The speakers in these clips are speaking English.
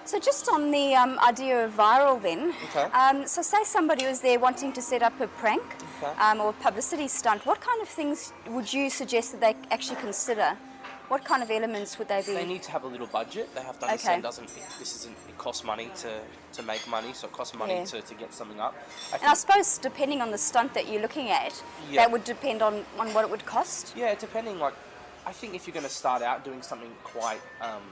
So just on the idea of viral then, Okay. so say somebody was there wanting to set up a prank or a publicity stunt, what kind of things would you suggest that they actually consider? What kind of elements would they be? They need to have a little budget. They have to understand it costs money to make money, so it costs money to get something up. I suppose depending on the stunt that you're looking at, that would depend on what it would cost? Yeah, depending, like, I think if you're going to start out doing something quite,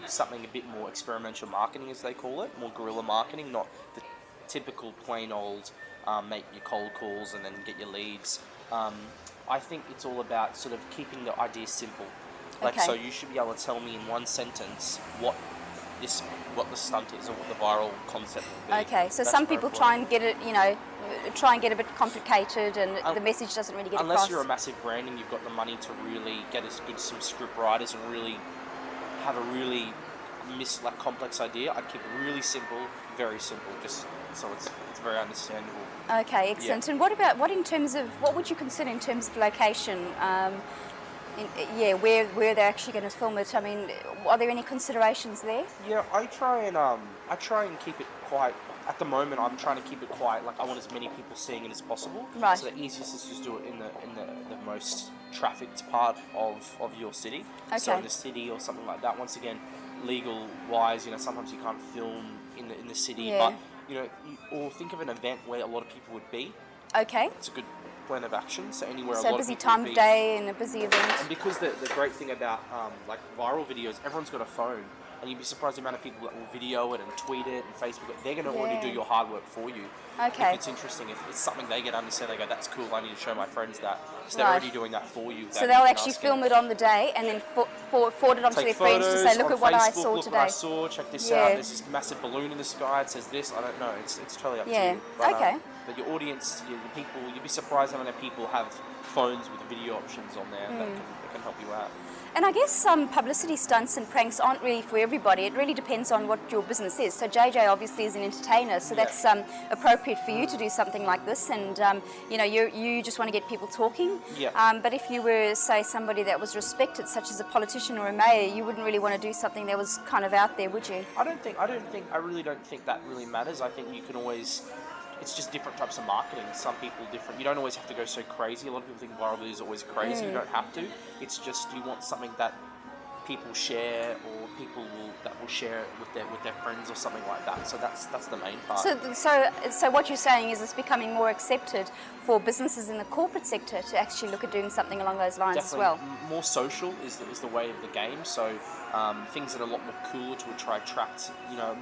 something a bit more experimental marketing, as they call it, more guerrilla marketing, not the typical plain old make your cold calls and then get your leads. I think it's all about sort of keeping the idea simple. Like, so you should be able to tell me in one sentence what the stunt is or what the viral concept will be. Okay, so some people try and get it, a bit complicated, and the message doesn't really get across. Unless you're a massive brand and you've got the money to really get some script writers and really have a really complex idea, I'd keep it really simple, very simple, just so it's very understandable. Okay, excellent. Yeah. And what would you consider in terms of location? Where they're actually going to film it. I mean, are there any considerations there? Yeah, I try and keep it quite. At the moment, I'm trying to keep it quiet. Like, I want as many people seeing it as possible. Right. So the easiest is just do it in the most trafficked part of your city. Okay. So in the city or something like that. Once again, legal wise, sometimes you can't film in the city, but or think of an event where a lot of people would be. Okay. It's a good plan of action. So anywhere so a lot busy of people time would of be. day and a busy event. And because the great thing about like viral videos, everyone's got a phone, and you'd be surprised the amount of people that will video it and tweet it and Facebook it. They're going to already do your hard work for you. Okay. If it's interesting, if it's something they get to understand, they go, "That's cool. I need to show my friends that." So they're already doing that for you. So they'll actually film it on the day and then forward it onto their friends to say, "Look at what I saw today. Look what I saw. Check this out. There's this massive balloon in the sky. It says this. I don't know. It's totally up to you." But, but your audience, the people, you'd be surprised how many people have phones with video options on there that can help you out. And I guess some publicity stunts and pranks aren't really for everybody. It really depends on what your business is. So JayJay obviously is an entertainer, so that's appropriate for you to do something like this. And you just want to get people talking. Yeah. But if you were, say, somebody that was respected, such as a politician or a mayor, you wouldn't really want to do something that was kind of out there, would you? I really don't think that really matters. I think you can always. It's just different types of marketing. Some people different. You don't always have to go so crazy. A lot of people think viral videos is always crazy. You don't have to. It's just you want something that people share, or people will share it with their friends or something like that. So that's the main part. So what you're saying is it's becoming more accepted for businesses in the corporate sector to actually look at doing something along those lines as well. More social is the way of the game. So things that are a lot more cooler to try attract,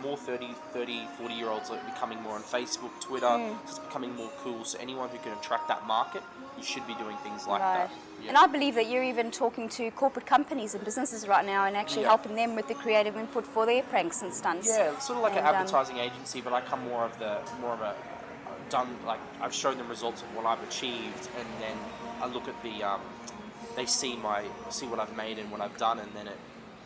more 30, 40-year-olds are becoming more on Facebook, Twitter. It's becoming more cool. So anyone who can attract that market, you should be doing things like that. Yeah. And I believe that you're even talking to corporate companies and businesses right now and actually helping them with the creative input for their pranks and stunts. Yeah, it's sort of like an advertising agency, but I come more of a I've shown them results of what I've achieved, and then I look at they see what I've made and what I've done, and then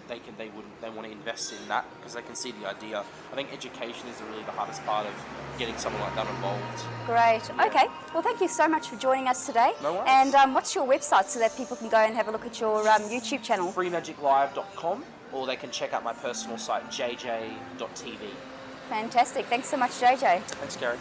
they want to invest in that because they can see the idea. I think education is really the hardest part of getting someone like that involved. Great. Yeah. Okay. Well, thank you so much for joining us today. No worries. And what's your website so that people can go and have a look at your YouTube channel? freemagiclive.com, or they can check out my personal site, jayjay.tv. Fantastic. Thanks so much, JayJay. Thanks, Kerry.